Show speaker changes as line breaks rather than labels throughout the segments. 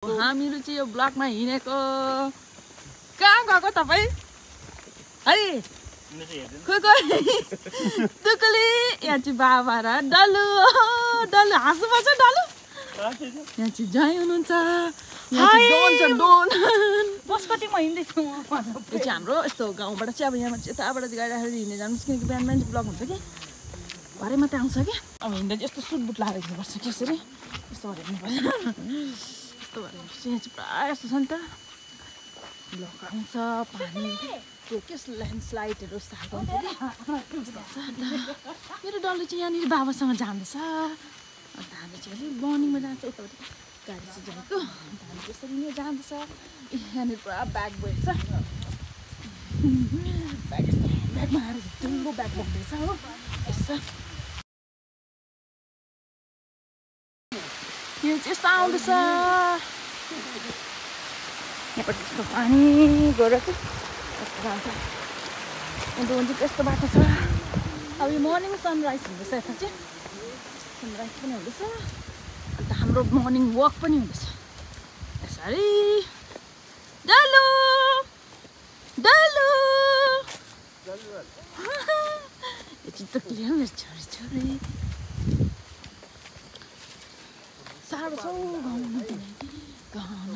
हामीहरु चाहिँ यो ब्लकमा हिँडेको कहाँ गएको तपाई है दुकुली यहाँ चाहिँ बाबा र डलु डलु हाँस्नु पर्छ डलु यहाँ चाहिँ जय हुनुहुन्छ यहाँ चाहिँ डोन छ डोन
बसकटीमा हिँड्दैछु म
यो चाहिँ हाम्रो यस्तो गाउँबाट चाहिँ अब यहाँ मान्छे यताबाट गाडी हिँड्ने जानुपर्छ किनकि बिहान बिहान ब्लक हुन्छ कि भरे मात्रै आउँछ कि अब हिँड्दा चाहिँ यस्तो सुटबुट लगाएर हिँड्नुपर्छ त्यसरी यस्तो भएर हिँड्नुपर्छ यस्तो भएर यहाँ चाहिँ प्रायः यस्तो छ नि त ब्लक आउँछ पानी त्यो के ल्यान्डस्लाइडहरू सार्को हुन्छ कि मेरो डल्ले चाहिँ यहाँनिर बाबासँग जाँदैछ अन्त हामी चाहिँ अलिक मर्निङमा जान्छ यतापट्टि गाडी चाहिँ जाएको अन्त हामी त्यसरी नै जाँदैछ यहाँनिर पुरा ब्याग बोकेको छ ब्याग यस्तो ब्यागमा आएर ठुलो ब्याग बोक्दैछ हो यसो यो चाहिँ यस्तो आउँदैछ यहाँपट्टि यस्तो पानी गएर चाहिँ यस्तो जान्छ अन्त हुन्छ त्यस्तो बाटो छ अब यो मर्निङ सनराइज हुँदैछ यता चाहिँ सनराइज पनि हुँदैछ अन्त हाम्रो मर्निङ वक पनि हुँदैछ यसरी डलु डलु यो चाहिँ त क्लियर मेरो छोरी छोरी साह्रो छ गाउनु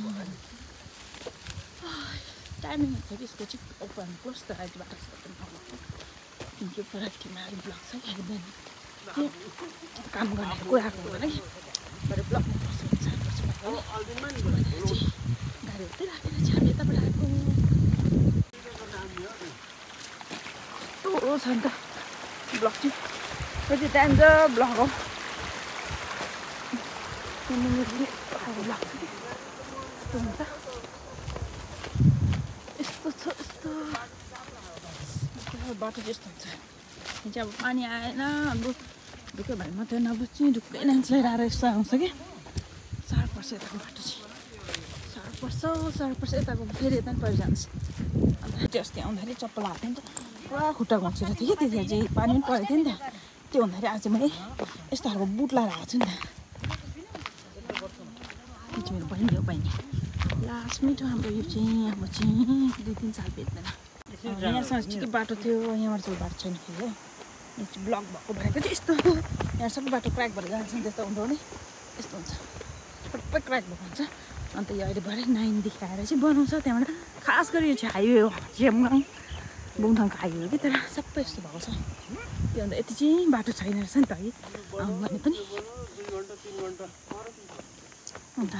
टाइमिङ हुन्छ कि यसको चाहिँ ओपन क्लोज त अहिले बाटो किनकि फराकीमा अलिक ब्लक छ कि एकदम काम गर्ने कुराको हुँदैन कि भरे ब्लकमा पर्छ गाडी उतै राखेर चाहिँ हामी यताबाट आएको कस्तो छ नि त ब्लक चाहिँ कति डेन्जर ब्लक हो ब्लक छ कि यस्तो हुन्छ यस्तो छ यस्तो बाटो चाहिँ यस्तो हुन्छ यहाँ चाहिँ अब पानी आएन अब ढुक्कै भए मात्रै नबुझ्ने ढुक्कै ल्यान्डस्लाइड आएर यस्तो आउँछ कि साह्रो पर्छ यताको बाटो चाहिँ साह्रो पर्छ यताको फेरि यता पनि परिजान्छ अन्त त्यो अस्ति आउँदाखेरि चप्पल हाल्थेँ नि त पुरा खुट्टा घोचेर थियो कि त्यतिखेर चाहिँ पानी पनि परेको थियो नि त त्यो हुँदाखेरि आज मैले यस्तो खालको बुट लगाएर आएको छु नि त मेरो बहिनी हो बहिनी लास्ट मिठो हाम्रो यो चाहिँ अब चाहिँ 2-3 साल बेच्दैन यहाँसँग ठिकै बाटो थियो यहाँबाट चाहिँ बाटो छैन फेरि हो यहाँ चाहिँ ब्लक भएको भएर चाहिँ यस्तो यहाँ सबै बाटो क्र्याक भएर जान्छ नि त्यस्तो हुँदो नि यस्तो हुन्छ सबै क्र्याक भएको हुन्छ अन्त यो अहिले भरे 9 देखि आएर चाहिँ बनाउँछ त्यहाँबाट खास गरी यो चाहिँ हाइवे हो झेमगाङ बुङथाङको हाइवे हो कि तर सबै यस्तो भएको छ त्यो अन्त यति चाहिँ बाटो छैन रहेछ नि त है आउनु भने पनि अन्त